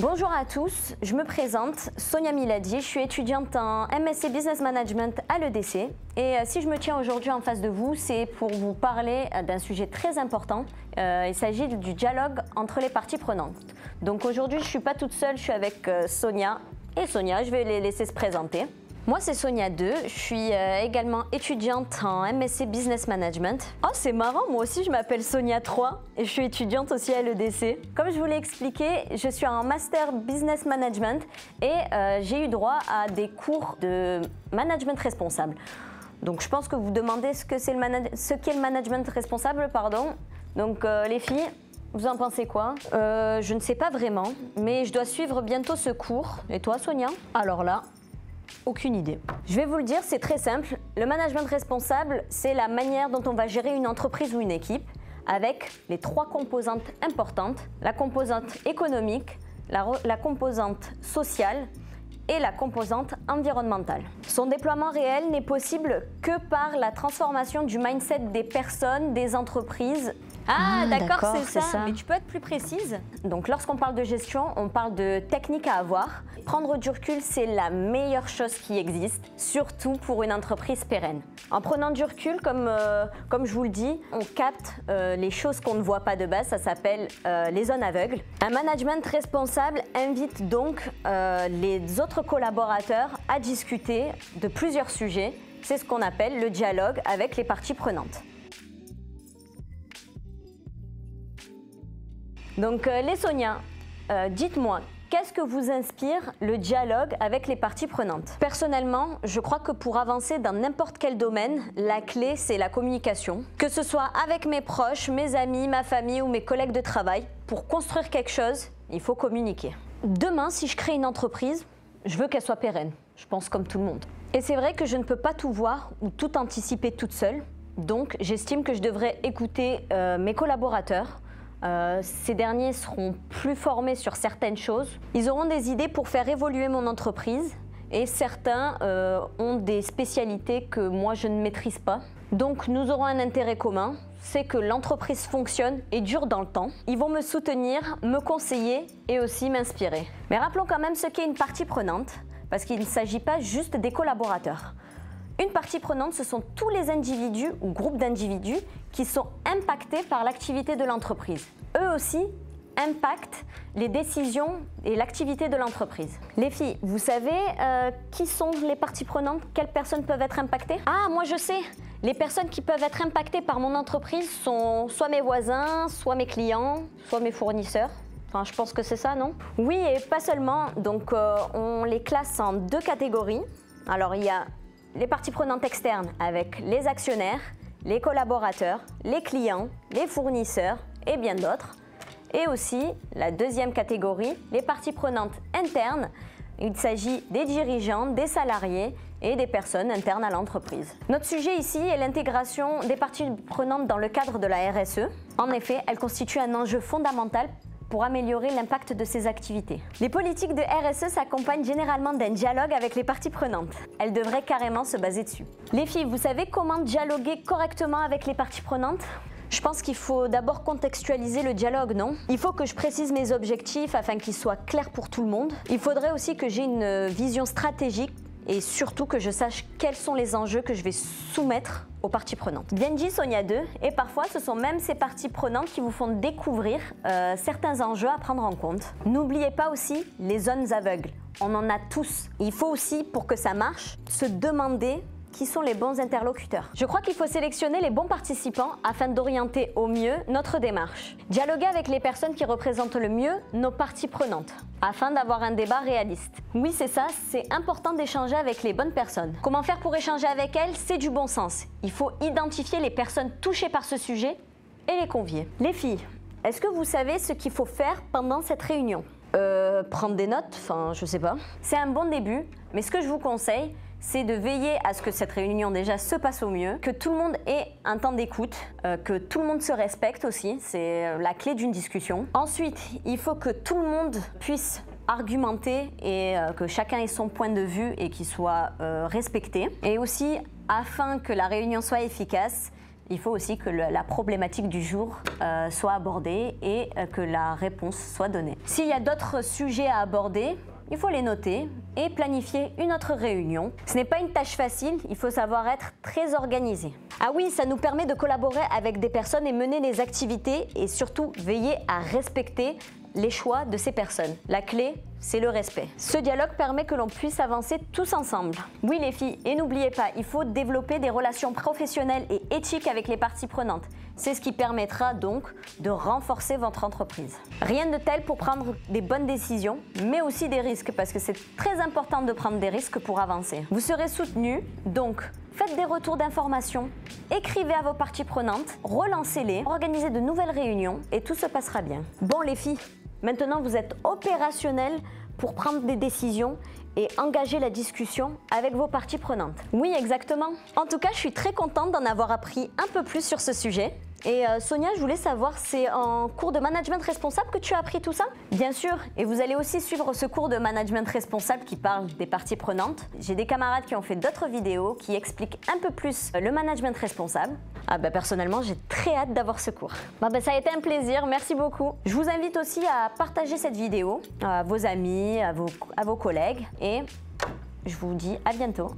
Bonjour à tous, je me présente, Sonia Miladi, je suis étudiante en MSc Business Management à l'EDC et si je me tiens aujourd'hui en face de vous, c'est pour vous parler d'un sujet très important. Il s'agit du dialogue entre les parties prenantes. Donc aujourd'hui, je ne suis pas toute seule, je suis avec Sonia et Sonia, je vais les laisser se présenter. Moi, c'est Sonia 2, je suis également étudiante en MSc Business Management. Oh, c'est marrant, moi aussi je m'appelle Sonia 3 et je suis étudiante aussi à l'EDC. Comme je vous l'ai expliqué, je suis en Master Business Management et j'ai eu droit à des cours de management responsable. Donc je pense que vous vous demandez ce qu'est le management responsable, pardon. Donc les filles, vous en pensez quoi? Je ne sais pas vraiment, mais je dois suivre bientôt ce cours. Et toi, Sonia? Alors là, aucune idée. Je vais vous le dire, c'est très simple. Le management responsable, c'est la manière dont on va gérer une entreprise ou une équipe avec les 3 composantes importantes, la composante économique, la composante sociale et la composante environnementale. Son déploiement réel n'est possible que par la transformation du mindset des personnes, des entreprises. Ah d'accord, c'est ça. Mais tu peux être plus précise? Donc lorsqu'on parle de gestion, on parle de techniques à avoir. Prendre du recul, c'est la meilleure chose qui existe, surtout pour une entreprise pérenne. En prenant du recul, comme je vous le dis, on capte les choses qu'on ne voit pas de base, ça s'appelle les zones aveugles. Un management responsable invite donc les autres collaborateurs à discuter de plusieurs sujets. C'est ce qu'on appelle le dialogue avec les parties prenantes. Donc les Sonia, dites-moi, qu'est-ce que vous inspire le dialogue avec les parties prenantes? Personnellement, je crois que pour avancer dans n'importe quel domaine, la clé c'est la communication. Que ce soit avec mes proches, mes amis, ma famille ou mes collègues de travail, pour construire quelque chose, il faut communiquer. Demain, si je crée une entreprise, je veux qu'elle soit pérenne, je pense comme tout le monde. Et c'est vrai que je ne peux pas tout voir ou tout anticiper toute seule, donc j'estime que je devrais écouter mes collaborateurs. Ces derniers seront plus formés sur certaines choses. Ils auront des idées pour faire évoluer mon entreprise et certains ont des spécialités que moi je ne maîtrise pas. Donc nous aurons un intérêt commun, c'est que l'entreprise fonctionne et dure dans le temps. Ils vont me soutenir, me conseiller et aussi m'inspirer. Mais rappelons quand même ce qu'est une partie prenante, parce qu'il ne s'agit pas juste des collaborateurs. Une partie prenante, ce sont tous les individus ou groupes d'individus qui sont impactés par l'activité de l'entreprise. Eux aussi impactent les décisions et l'activité de l'entreprise. Les filles, vous savez qui sont les parties prenantes? Quelles personnes peuvent être impactées? Ah, moi je sais! Les personnes qui peuvent être impactées par mon entreprise sont soit mes voisins, soit mes clients, soit mes fournisseurs. Enfin, je pense que c'est ça, non? Oui, et pas seulement. Donc, on les classe en 2 catégories. Alors, il y a les parties prenantes externes avec les actionnaires, les collaborateurs, les clients, les fournisseurs et bien d'autres. Et aussi la 2e catégorie, les parties prenantes internes. Il s'agit des dirigeants, des salariés et des personnes internes à l'entreprise. Notre sujet ici est l'intégration des parties prenantes dans le cadre de la RSE. En effet, elle constitue un enjeu fondamental pour améliorer l'impact de ces activités. Les politiques de RSE s'accompagnent généralement d'un dialogue avec les parties prenantes. Elles devraient carrément se baser dessus. Les filles, vous savez comment dialoguer correctement avec les parties prenantes? Je pense qu'il faut d'abord contextualiser le dialogue, non? Il faut que je précise mes objectifs afin qu'ils soient clairs pour tout le monde. Il faudrait aussi que j'ai une vision stratégique et surtout que je sache quels sont les enjeux que je vais soumettre aux parties prenantes. Bien dit Sonia 2, et parfois ce sont même ces parties prenantes qui vous font découvrir certains enjeux à prendre en compte. N'oubliez pas aussi les zones aveugles, on en a tous. Il faut aussi, pour que ça marche, se demander qui sont les bons interlocuteurs. Je crois qu'il faut sélectionner les bons participants afin d'orienter au mieux notre démarche. Dialoguer avec les personnes qui représentent le mieux nos parties prenantes, afin d'avoir un débat réaliste. Oui, c'est ça, c'est important d'échanger avec les bonnes personnes. Comment faire pour échanger avec elles? C'est du bon sens. Il faut identifier les personnes touchées par ce sujet et les convier. Les filles, est-ce que vous savez ce qu'il faut faire pendant cette réunion? Prendre des notes, enfin je sais pas. C'est un bon début, mais ce que je vous conseille, c'est de veiller à ce que cette réunion déjà se passe au mieux, que tout le monde ait un temps d'écoute, que tout le monde se respecte aussi, c'est la clé d'une discussion. Ensuite, il faut que tout le monde puisse argumenter et que chacun ait son point de vue et qu'il soit respecté. Et aussi, afin que la réunion soit efficace, il faut aussi que la problématique du jour soit abordée et que la réponse soit donnée. S'il y a d'autres sujets à aborder, il faut les noter et planifier une autre réunion. Ce n'est pas une tâche facile, il faut savoir être très organisé. Ah oui, ça nous permet de collaborer avec des personnes et mener les activités et surtout veiller à respecter les choix de ces personnes. La clé, c'est le respect. Ce dialogue permet que l'on puisse avancer tous ensemble. Oui les filles, et n'oubliez pas, il faut développer des relations professionnelles et éthiques avec les parties prenantes. C'est ce qui permettra donc de renforcer votre entreprise. Rien de tel pour prendre des bonnes décisions, mais aussi des risques, parce que c'est très important de prendre des risques pour avancer. Vous serez soutenu, donc faites des retours d'informations, écrivez à vos parties prenantes, relancez-les, organisez de nouvelles réunions et tout se passera bien. Bon les filles, maintenant vous êtes opérationnelles pour prendre des décisions et engager la discussion avec vos parties prenantes. Oui, exactement. En tout cas, je suis très contente d'en avoir appris un peu plus sur ce sujet. Et Sonia, je voulais savoir, c'est en cours de management responsable que tu as appris tout ça? Bien sûr, et vous allez aussi suivre ce cours de management responsable qui parle des parties prenantes. J'ai des camarades qui ont fait d'autres vidéos qui expliquent un peu plus le management responsable. Ah bah personnellement, j'ai très hâte d'avoir ce cours. Bah ça a été un plaisir, merci beaucoup. Je vous invite aussi à partager cette vidéo à vos amis, à vos collègues et je vous dis à bientôt.